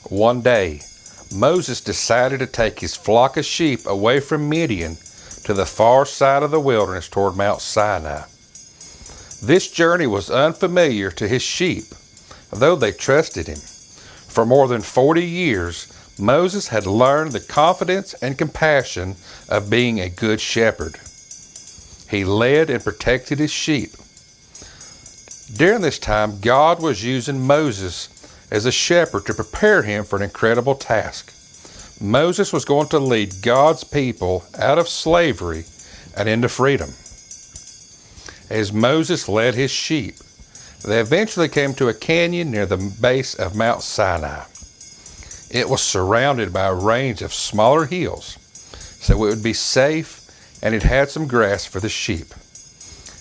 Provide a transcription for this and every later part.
One day, Moses decided to take his flock of sheep away from Midian to the far side of the wilderness toward Mount Sinai. This journey was unfamiliar to his sheep, though they trusted him. For more than 40 years, Moses had learned the confidence and compassion of being a good shepherd. He led and protected his sheep. During this time, God was using Moses as a shepherd to prepare him for an incredible task. Moses was going to lead God's people out of slavery and into freedom. As Moses led his sheep, they eventually came to a canyon near the base of Mount Sinai. It was surrounded by a range of smaller hills, so it would be safe, and it had some grass for the sheep.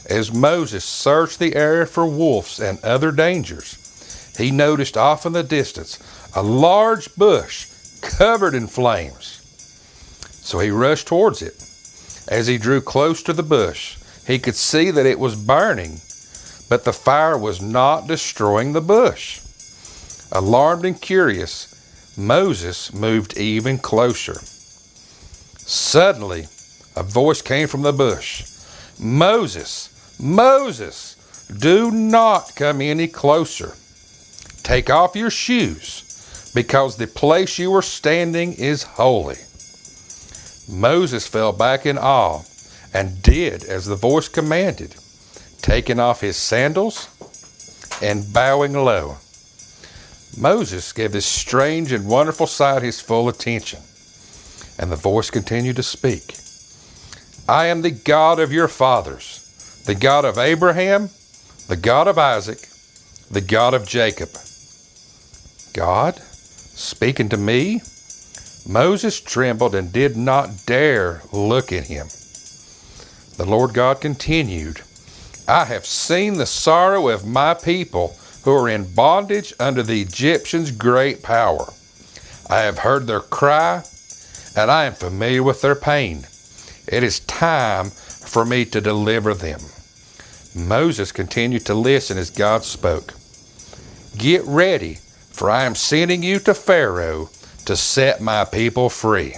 As Moses searched the area for wolves and other dangers, he noticed off in the distance a large bush covered in flames. So he rushed towards it. As he drew close to the bush, he could see that it was burning, but the fire was not destroying the bush. Alarmed and curious, Moses moved even closer. Suddenly, a voice came from the bush. "Moses, Moses, do not come any closer. Take off your shoes, because the place you are standing is holy." Moses fell back in awe and did as the voice commanded, taking off his sandals and bowing low. Moses gave this strange and wonderful sight his full attention, and the voice continued to speak. "I am the God of your fathers, the God of Abraham, the God of Isaac, the God of Jacob." God speaking to me? Moses trembled and did not dare look at him. The Lord God continued, "I have seen the sorrow of my people who are in bondage under the Egyptians' great power. I have heard their cry, and I am familiar with their pain. It is time for me to deliver them." Moses continued to listen as God spoke. "Get ready, for I am sending you to Pharaoh to set my people free."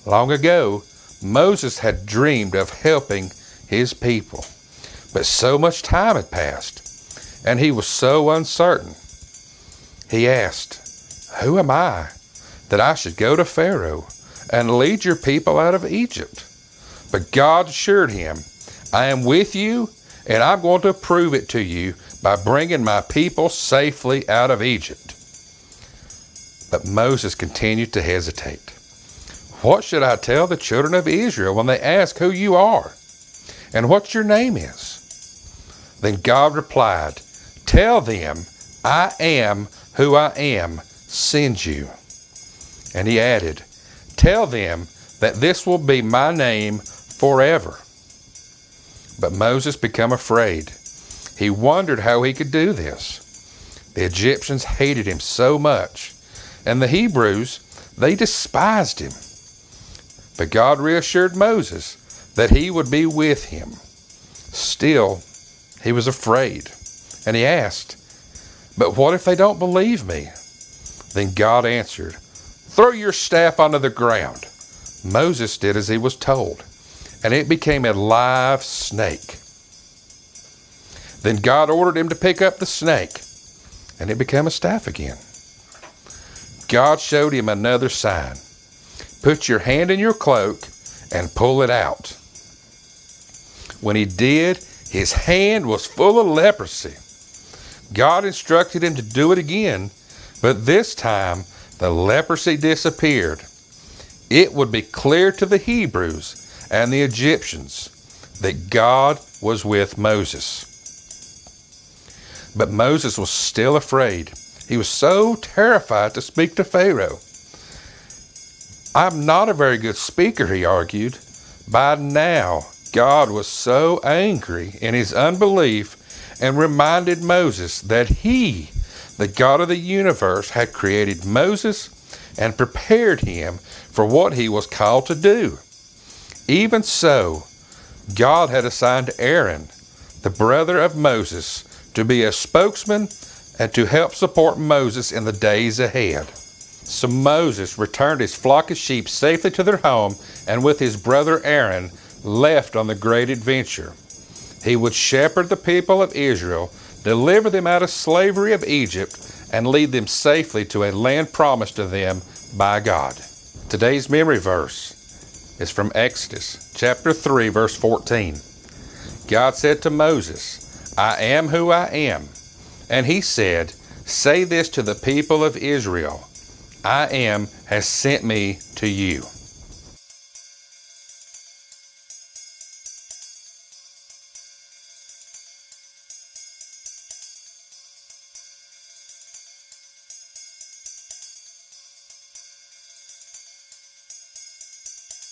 Long ago, Moses had dreamed of helping his people, but so much time had passed, and he was so uncertain. He asked, "Who am I that I should go to Pharaoh and lead your people out of Egypt?" But God assured him, "I am with you, and I'm going to prove it to you by bringing my people safely out of Egypt." But Moses continued to hesitate. "What should I tell the children of Israel when they ask who you are and what your name is?" Then God replied, "Tell them, I am who I am sends you." And he added, "Tell them that this will be my name forever." But Moses became afraid. He wondered how he could do this. The Egyptians hated him so much, and the Hebrews, they despised him. But God reassured Moses that he would be with him. Still, he was afraid, and he asked, "But what if they don't believe me?" Then God answered, "Throw your staff onto the ground." Moses did as he was told, and it became a live snake. Then God ordered him to pick up the snake, and it became a staff again. God showed him another sign. "Put your hand in your cloak and pull it out." When he did, his hand was full of leprosy. God instructed him to do it again, but this time the leprosy disappeared. It would be clear to the Hebrews and the Egyptians that God was with Moses. But Moses was still afraid. He was so terrified to speak to Pharaoh. "I'm not a very good speaker," he argued. By now, God was so angry in his unbelief and reminded Moses that he, the God of the universe, had created Moses and prepared him for what he was called to do. Even so, God had assigned Aaron, the brother of Moses, to be a spokesman and to help support Moses in the days ahead. So Moses returned his flock of sheep safely to their home, and with his brother Aaron left on the great adventure. He would shepherd the people of Israel, deliver them out of slavery of Egypt, and lead them safely to a land promised to them by God. Today's memory verse is from Exodus chapter 3, verse 14. God said to Moses, "I am who I am." And he said, "Say this to the people of Israel, I am has sent me to you."